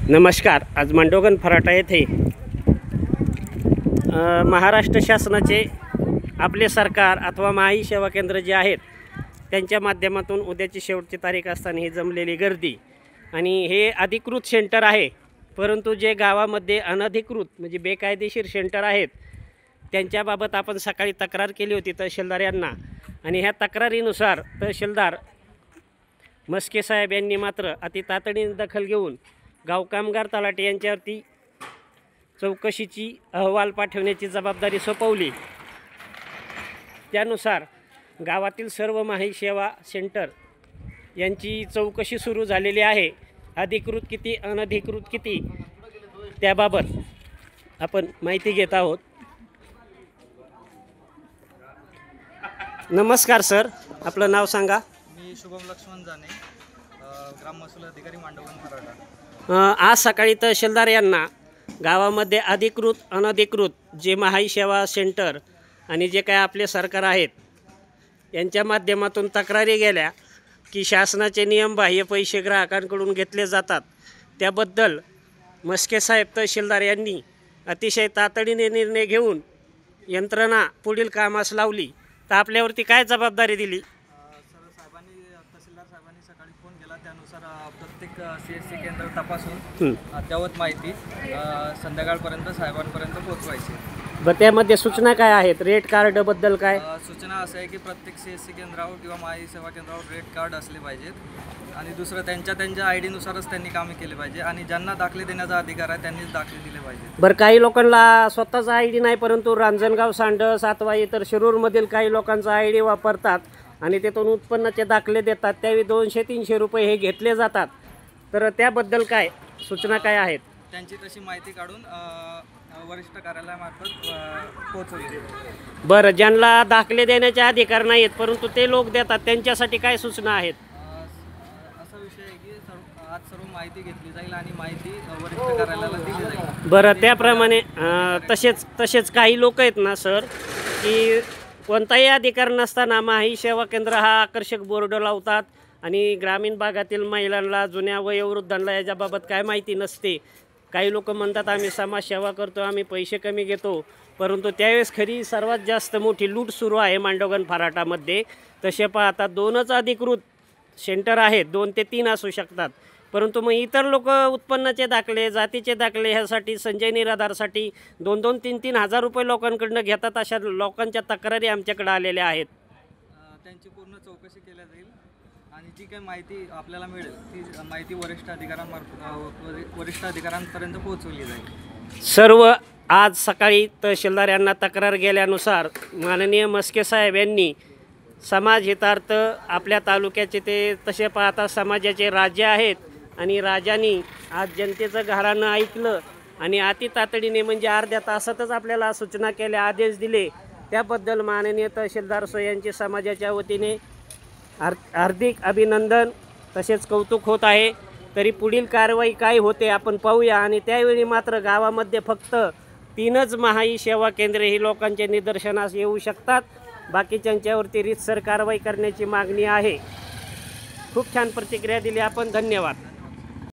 नमस्कार। आज मांडोगण फराटा येथे महाराष्ट्र शासनाचे आपले सरकार अथवा महाई सेवा केंद्र जे आहेत त्यांच्या माध्यमातून उद्याची शेवटची तारीख असताना ही जमलेली गर्दी आणि हे अधिकृत सेंटर आहे, परंतु जे गावामध्ये अनधिकृत म्हणजे बेकायदेशीर सेंटर आहेत त्यांच्याबाबत आपण सकाळी तक्रार केली होती तहसीलदार यांना आणि ह्या तक्रारीनुसार तहसीलदार मस्के साहेब यांनी मात्र अति तातडीने दखल घेऊन गाव कामगार तलाठी यांच्यावरती चौकशीची अहवाल पाठवण्याची जबाबदारी सोपवली। त्यानुसार गावातील सर्व माही सेवा सेंटर यांची चौकशी सुरू झालेली आहे। अधिकृत किती अनधिकृत किती त्याबाबत आपण माहिती घेत आहोत। नमस्कार सर, आपलं नाव सांगा। मी शुभम लक्ष्मण जाने, ग्राम महसूल अधिकारी मांडोगण फराटा। आज सकाळी तहसीलदार यांना गावामध्ये अधिकृत अनधिकृत जे महाई सेवा सेंटर आणि जे काय आपले सरकार आहेत यांच्या माध्यमातून तक्रारी गेल्या की शासनाचे नियम बाह्य पैसे ग्राहकांकडून घेतले जातात, त्याबद्दल मस्के साहेब तहसीलदार यांनी अतिशय तातडीने निर्णय घेऊन यंत्रणा पुढील कामास लावली। तर आपल्यावरती काय जबाबदारी दिली? तहसीलदार साहेबांनी सकाळी फोन केला, त्यानुसार प्रत्येक CSC केंद्र तपासून अद्ययावत माहिती संध्याकाळपर्यंत साहेबांपर्यंत पोहोचवायची। बरं, त्यामध्ये सूचना काय आहेत? रेट कार्डबद्दल काय सूचना असं आहे की प्रत्येक CSC केंद्रावर किंवा महाई सेवा केंद्रावर रेट कार्ड असले पाहिजेत आणि दुसरं त्यांच्या ID नुसारच त्यांनी कामे केले पाहिजे आणि ज्यांना दाखले देण्याचा अधिकार आहे त्यांनीच दाखले दिले पाहिजे। बरं, काही लोकांना स्वतःचा ID नाही, परंतु रांजणगाव, सांडळ, सातवा इतर शिरूरमधील काही लोकांचा ID वापरतात आणि तिथून उत्पन्नाचे दाखले देतात, त्यावेळी 200-300 रुपये हे घेतले जातात। तर त्याबद्दल काय सूचना काय आहेत? त्यांची तशी माहिती काढून वरिष्ठ कार्यालयामार्फत पोहोचवली। बरं, ज्यांना दाखले देण्याचे अधिकार नाही आहेत परंतु ते लोक देतात त्यांच्यासाठी काय सूचना आहेत? असा विषय आहे की आज सर्व माहिती घेतली जाईल आणि माहिती वरिष्ठ कार्यालयाला दिली जाईल। बरं, त्याप्रमाणे तसेच काही लोक आहेत ना सर की कोणताही अधिकार नसताना माही सेवा केंद्र हा आकर्षक बोर्ड लावतात आणि ग्रामीण भागातील महिलांना, जुन्या वयोवृद्धांना याच्याबाबत काय माहिती नसते। काही लोक म्हणतात आम्ही समाजसेवा करतो, आम्ही पैसे कमी घेतो, परंतु त्यावेळेस खरी सर्वात जास्त मोठी लूट सुरू आहे मांडोगण फराटामध्ये। तसे पाहता 2च अधिकृत सेंटर आहेत, 2 ते 3 असू शकतात, परंतु मग इतर लोक उत्पन्नाचे दाखले, जातीचे दाखले ह्यासाठी संजय निराधारसाठी 2-2, 3-3 हजार रुपये लोकांकडून घेतात। अशा लोकांच्या तक्रारी आमच्याकडे आलेल्या आहेत। त्यांची पूर्ण चौकशी केली जाईल आणि जी काही माहिती आपल्याला मिळेल ती माहिती वरिष्ठ अधिकाऱ्यांपर्यंत पोहोचवली जाईल। सर्व आज सकाळी तहसीलदार यांना तक्रार गेल्यानुसार माननीय मस्के साहेब यांनी समाजहितार्थ आपल्या तालुक्याचे ते तसे पाहता समाजाचे राजे आहेत आणि राजांनी आज जनतेचं घरानं ऐकलं आणि अति तातडीने म्हणजे अर्ध्या तासातच आपल्याला सूचना केल्या, आदेश दिले। त्याबद्दल माननीय तहसीलदार यांचे समाजाच्या वतीने हार्दिक अभिनंदन तसेच कौतुक होत आहे। तरी पुढील कारवाई काय होते आपण पाहूया आणि त्यावेळी मात्र गावामध्ये फक्त 3च महाई सेवा केंद्रे ही लोकांच्या निदर्शनास येऊ शकतात, बाकीच्यांच्यावरती रीतसर कारवाई करण्याची मागणी आहे। खूप छान प्रतिक्रिया दिली आपण, धन्यवाद।